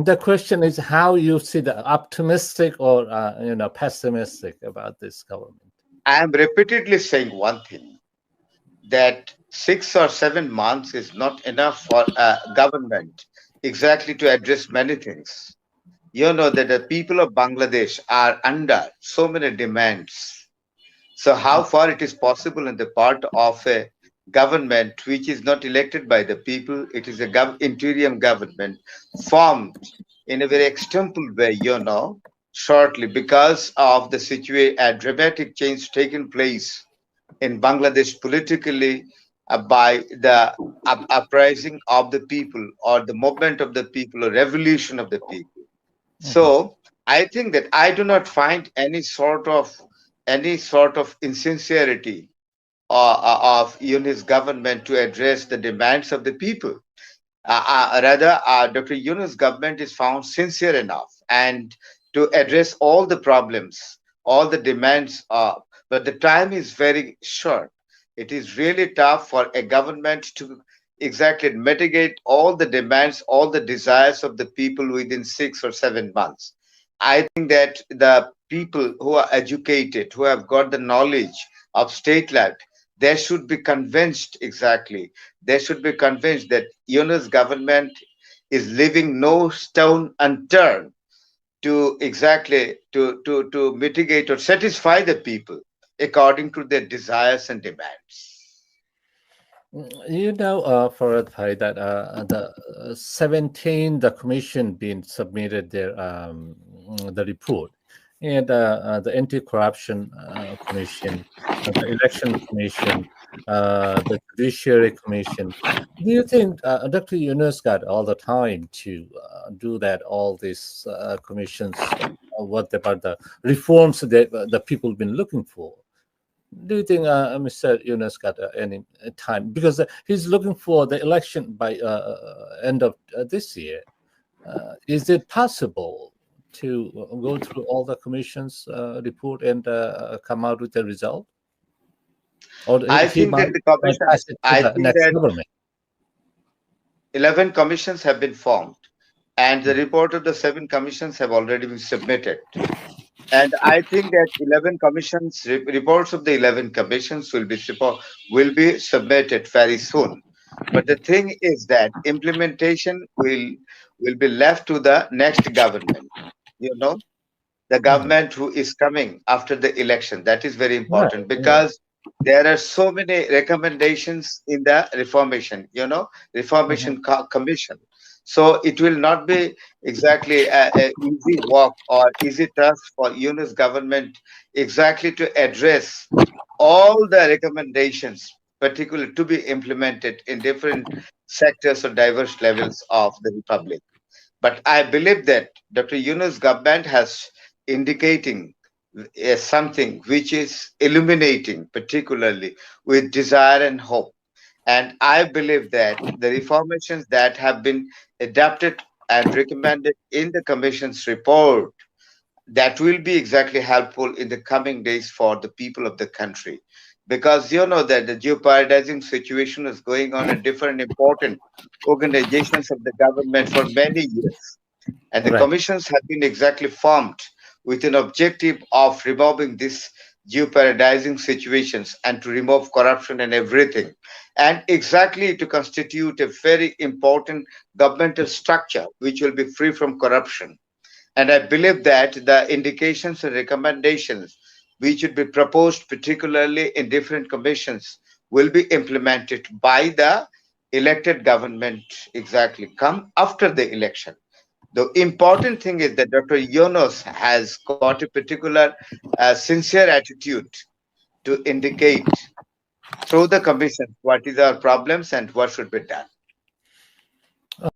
The question is how you see the optimistic or pessimistic about this government. I am repeatedly saying one thing, that 6 or 7 months is not enough for a government exactly to address many things. You know that the people of Bangladesh are under so many demands. So, how far it is possible on the part of a government which is not elected by the people, it is a interim government formed in a very extemporal way, shortly because of the situation, a dramatic change taken place in Bangladesh politically by the uprising of the people or the movement of the people or revolution of the people. Mhm. So I think that I do not find any sort of insincerity of Yunus government to address the demands of the people. Rather, Dr. Yunus government is found sincere enough and to address all the problems, all the demands. But the time is very short. It is really tough for a government to exactly mitigate all the demands, all the desires of the people within 6 or 7 months. I think that the people who are educated, who have got the knowledge of state life, they should be convinced exactly. They should be convinced that Yunus government is leaving no stone unturned to exactly to mitigate or satisfy the people according to their desires and demands. Farhad Bhai, that the 17 the commission been submitted their the report, and the anti-corruption commission, the election commission, the judiciary commission. Do you think Dr. Yunus got all the time to do that? All these commissions, what about the reforms that the people been looking for? Do you think Mr. Yunus got any time? Because he's looking for the election by end of this year. Is it possible to go through all the commission's report and come out with a result? Or I he think that the might commission, pass it to I the think next that government? 11 commissions have been formed, and the Mhm. report of the 7 commissions have already been submitted. And I think that 11 commissions, reports of the 11 commissions will be submitted very soon. But the thing is that implementation will be left to the next government. You know, the Mhm. government who is coming after the election. That is very Right, important right. because there are so many recommendations in the reformation, Mhm. commission. So it will not be exactly a easy walk or easy task for Yunus government exactly to address all the recommendations, particularly to be implemented in different sectors or diverse levels of the republic. But I believe that Dr. Yunus government has indicating something which is illuminating, particularly with desire and hope. And I believe that the reformations that have been adapted and recommended in the Commission's report that will be exactly helpful in the coming days for the people of the country. Because you know that the geoparadising situation is going on in different important organizations of the government for many years. And the Right. commissions have been exactly formed with an objective of removing these jeopardizing situations and to remove corruption and everything. And exactly to constitute a very important governmental structure which will be free from corruption. And I believe that the indications and recommendations which would be proposed, particularly in different commissions, will be implemented by the elected government exactly come after the election. The important thing is that Dr. Yunus has got a particular sincere attitude to indicate through the commission what is our problems and what should be done.